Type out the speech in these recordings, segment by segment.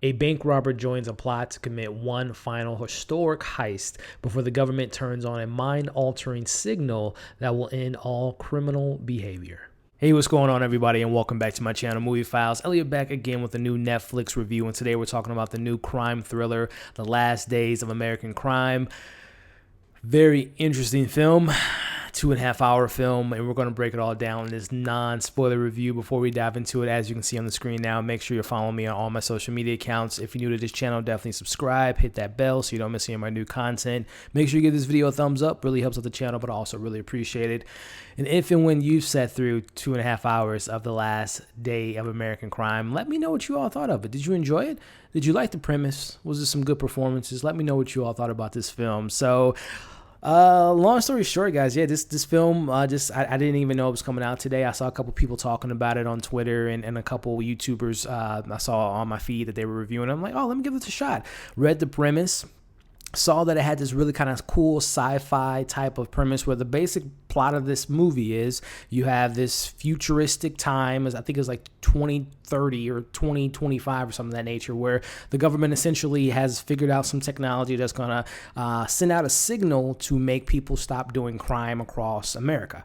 A bank robber joins a plot to commit one final historic heist before the government turns on a mind-altering signal that will end all criminal behavior. Hey, what's going on, everybody, and welcome back to my channel, Movie Files. Elliot back again with a new Netflix review, and today we're talking about the new crime thriller, The Last Days of American Crime. Very interesting film. 2.5 hour film, and we're going to break it all down in this non-spoiler review. Before we dive into it, as you can see on the screen now, make sure you're following me on all my social media accounts. If you're new to this channel, definitely subscribe, hit that bell so you don't miss any of my new content. Make sure you give this video a thumbs up, really helps out the channel, but I also really appreciate it. And if and when you've sat through 2.5 hours of The Last Day of American Crime, let me know what you all thought of it. Did you enjoy it? Did you like the premise? Was there some good performances? Let me know what you all thought about this film. So long story short, guys, yeah, this film, I didn't even know it was coming out today. I saw a couple people talking about it on Twitter and a couple YouTubers I saw on my feed that they were reviewing. I'm like, oh, let me give this a shot. Read the premise. Saw that it had this really kind of cool sci-fi type of premise where the basic plot of this movie is you have this futuristic time, as I think it's like 2030 or 2025 or something of that nature, where the government essentially has figured out some technology that's going to send out a signal to make people stop doing crime across America,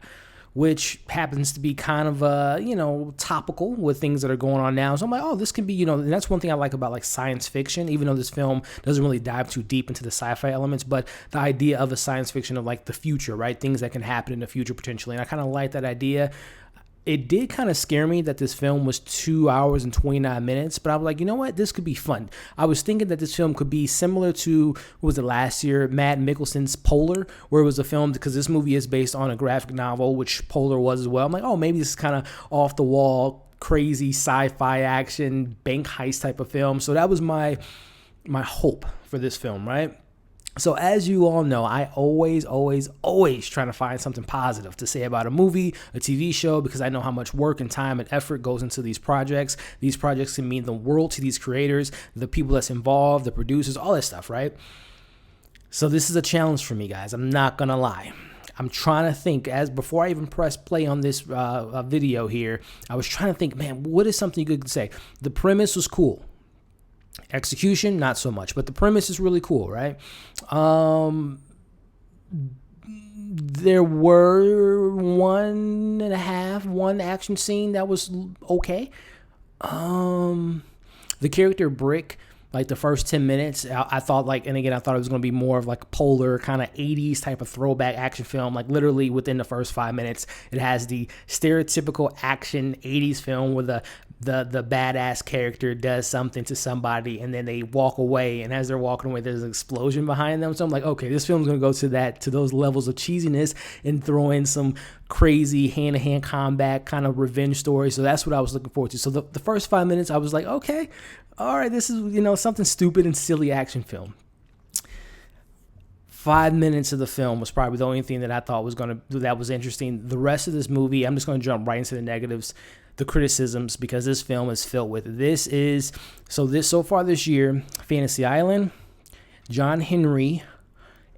which happens to be kind of, topical with things that are going on now. So I'm like, oh, this can be, and that's one thing I like about like science fiction, even though this film doesn't really dive too deep into the sci-fi elements, but the idea of a science fiction of like the future, right? Things that can happen in the future potentially. And I kind of like that idea. It did kind of scare me that this film was 2 hours and 29 minutes, but I was like, you know what? This could be fun. I was thinking that this film could be similar to, what was it last year, Matt Mikkelsen's Polar, where it was a film, because this movie is based on a graphic novel, which Polar was as well. I'm like, oh, maybe this is kind of off the wall, crazy sci-fi action, bank heist type of film. So that was my hope for this film, right? So as you all know, I always trying to find something positive to say about a movie, a TV show, because I know how much work and time and effort goes into these projects. These projects can mean the world to these creators, the people that's involved, the producers, all that stuff, right? So this is a challenge for me, guys. I'm not going to lie. I'm trying to think, before I even press play on this video here, I was trying to think, man, what is something you could say? The premise was cool. Execution, not so much, but the premise is really cool, right? There were one action scene that was okay. The character Brick, like the first 10 minutes, I thought like, and again, I thought it was going to be more of like a Polar kind of 80s type of throwback action film. Like literally within the first 5 minutes, it has the stereotypical action 80s film where the badass character does something to somebody and then they walk away, and as they're walking away there's an explosion behind them. So I'm like, okay, this film's gonna go to those levels of cheesiness and throw in some crazy hand-to-hand combat kind of revenge story. So that's what I was looking forward to. So the first 5 minutes I was like, okay, all right, this is something stupid and silly action film. 5 minutes of the film was probably the only thing that I thought that was interesting. The rest of this movie, I'm just going to jump right into the negatives, the criticisms, because this film is filled with. So far this year, Fantasy Island, John Henry,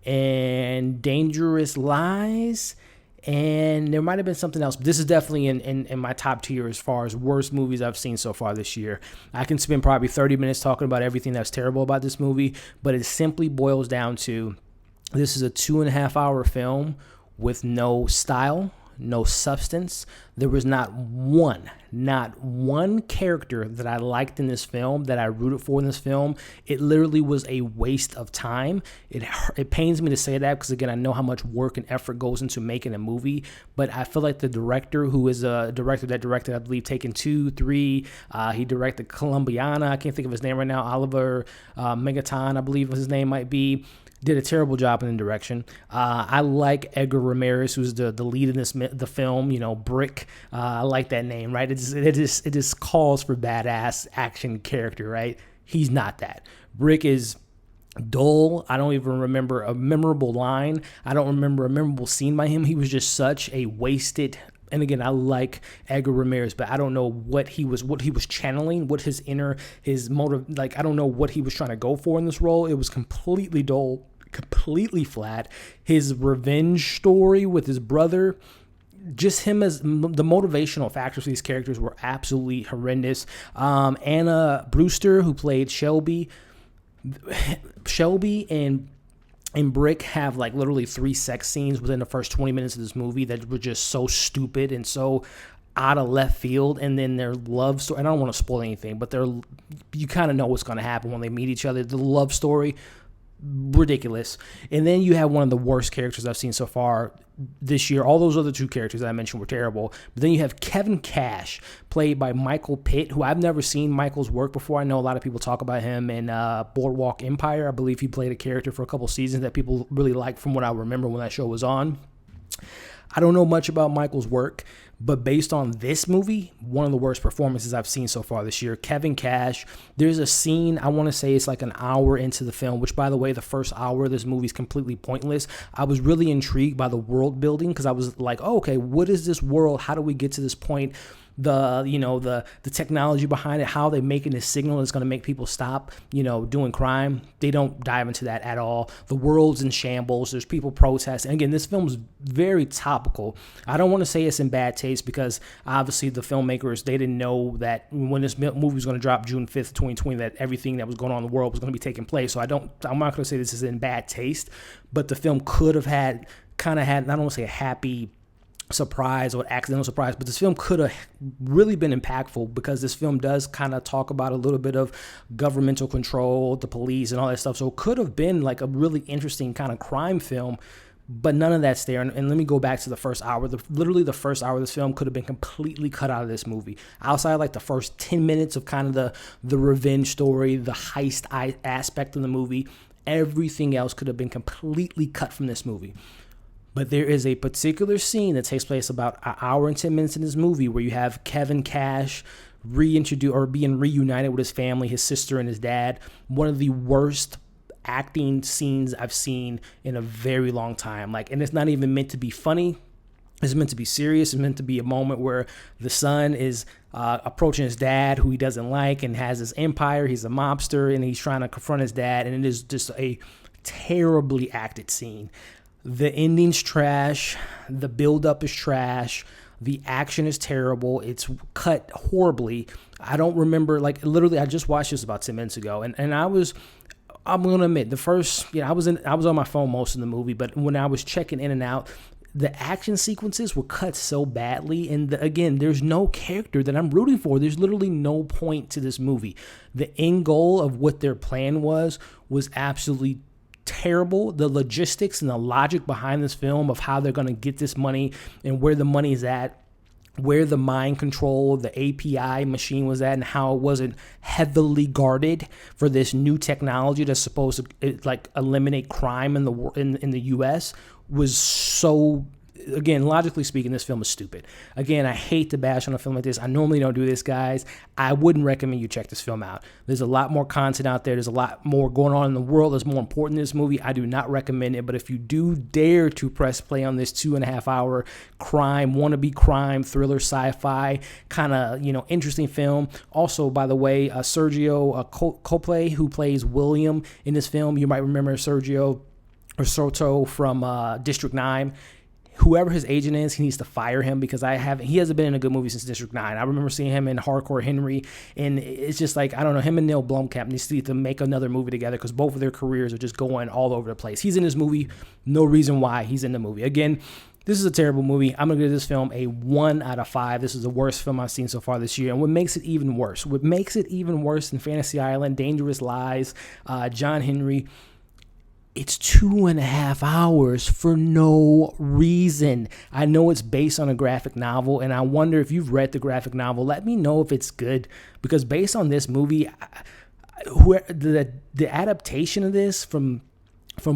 and Dangerous Lies, and there might have been something else. But this is definitely in my top tier as far as worst movies I've seen so far this year. I can spend probably 30 minutes talking about everything that's terrible about this movie, but it simply boils down to, this is a 2.5 hour film with no style, no substance. There was not one character that I liked in this film, that I rooted for in this film. It literally was a waste of time. It pains me to say that, because again, I know how much work and effort goes into making a movie, but I feel like the director, who is a director that directed, I believe, Taken 2, 3, he directed Colombiana, I can't think of his name right now, Olivier Megaton, I believe his name might be, did a terrible job in the direction. I like Édgar Ramírez, who's the lead in the film. Brick. I like that name, right? It just calls for badass action character, right? He's not that. Brick is dull. I don't even remember a memorable line. I don't remember a memorable scene by him. He was just such a wasted. And again, I like Édgar Ramírez, but I don't know what he was channeling, what his motive, like, I don't know what he was trying to go for in this role. It was completely dull, completely flat. His revenge story with his brother just him as the motivational factors for these characters were absolutely horrendous. Anna Brewster, who played Shelby and Brick have like literally 3 sex scenes within the first 20 minutes of this movie that were just so stupid and so out of left field. And then their love story, and I don't want to spoil anything, but you kind of know what's going to happen when they meet each other. The love story, ridiculous. And then you have one of the worst characters I've seen so far this year. All those other 2 characters that I mentioned were terrible. But then you have Kevin Cash, played by Michael Pitt, who I've never seen Michael's work before. I know a lot of people talk about him in Boardwalk Empire. I believe he played a character for a couple seasons that people really liked from what I remember when that show was on. I don't know much about Michael's work, but based on this movie, one of the worst performances I've seen so far this year. Kevin Cash, there's a scene, I want to say it's like an hour into the film, which, by the way, the first hour of this movie is completely pointless. I was really intrigued by the world building because I was like, oh, okay, what is this world? How do we get to this point? The technology behind it, how they making this signal that's going to make people stop, doing crime. They don't dive into that at all. The world's in shambles. There's people protesting. Again, this film is very topical. I don't want to say it's in bad taste because obviously the filmmakers, they didn't know that when this movie was going to drop June 5th, 2020, that everything that was going on in the world was going to be taking place. So I'm not going to say this is in bad taste, but the film could have had, I don't want to say a happy surprise or accidental surprise, but this film could have really been impactful because this film does kind of talk about a little bit of governmental control, the police and all that stuff. So it could have been like a really interesting kind of crime film, but none of that's there. And let me go back to the first hour. Literally the first hour of this film could have been completely cut out of this movie. Outside like the first 10 minutes of kind of the revenge story, the heist aspect of the movie, everything else could have been completely cut from this movie. But there is a particular scene that takes place about an hour and 10 minutes in this movie where you have Kevin Cash being reunited with his family, his sister and his dad. One of the worst acting scenes I've seen in a very long time. And it's not even meant to be funny. It's meant to be serious. It's meant to be a moment where the son is approaching his dad, who he doesn't like, and has his empire. He's a mobster, and he's trying to confront his dad. And it is just a terribly acted scene. The ending's trash. The build-up is trash. The action is terrible. It's cut horribly. I don't remember, literally, I just watched this about 10 minutes ago, and I'm going to admit, I was on my phone most of the movie, but when I was checking in and out, the action sequences were cut so badly, and again, there's no character that I'm rooting for. There's literally no point to this movie. The end goal of what their plan was absolutely terrible. The logistics and the logic behind this film of how they're going to get this money and where the money's at, where the mind control, the API machine was at, and how it wasn't heavily guarded for this new technology that's supposed to eliminate crime in the US was so. Again, logically speaking, this film is stupid. Again, I hate to bash on a film like this. I normally don't do this, guys. I wouldn't recommend you check this film out. There's a lot more content out there. There's a lot more going on in the world that's more important than this movie. I do not recommend it. But if you do dare to press play on this 2.5 hour wannabe crime, thriller, sci-fi, kind of, interesting film. Also, by the way, Sergio Copley, who plays William in this film, you might remember Sergio or Soto from District 9. Whoever his agent is, he needs to fire him because he hasn't been in a good movie since District 9. I remember seeing him in Hardcore Henry, and it's just I don't know, him and Neil Blomkamp need to make another movie together because both of their careers are just going all over the place. He's in this movie, no reason why he's in the movie. Again, this is a terrible movie. I'm going to give this film a 1 out of 5. This is the worst film I've seen so far this year. And what makes it even worse than Fantasy Island, Dangerous Lies, John Henry, it's 2.5 hours for no reason. I know it's based on a graphic novel, and I wonder if you've read the graphic novel. Let me know if it's good, because based on this movie, the adaptation of this from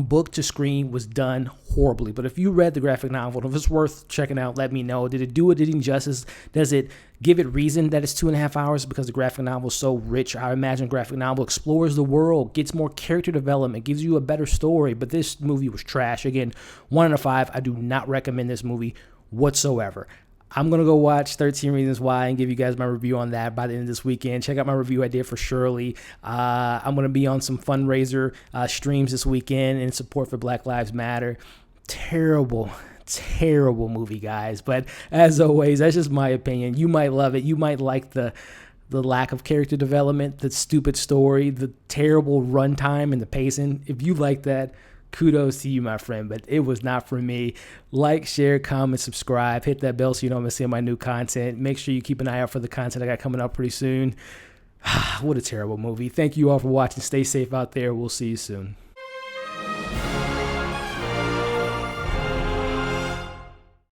book to screen was done horribly. But if you read the graphic novel, if it's worth checking out, let me know. Did it do it justice? Does it give it reason that it's 2.5 hours? Because the graphic novel is so rich. I imagine graphic novel explores the world, gets more character development, gives you a better story. But this movie was trash. Again, 1 out of 5. I do not recommend this movie whatsoever. I'm going to go watch 13 Reasons Why and give you guys my review on that by the end of this weekend. Check out my review I did for Shirley. I'm going to be on some fundraiser streams this weekend in support for Black Lives Matter. Terrible terrible movie, guys. But as always, that's just my opinion. You might love it. You might like the lack of character development, the stupid story, the terrible runtime, and the pacing. If you like that, kudos to you, my friend, but it was not for me. Like, share, comment, subscribe, hit that bell so you don't miss any of my new content. Make sure you keep an eye out for the content I got coming up pretty soon. What a terrible movie. Thank you all for watching. Stay safe out there. We'll see you soon.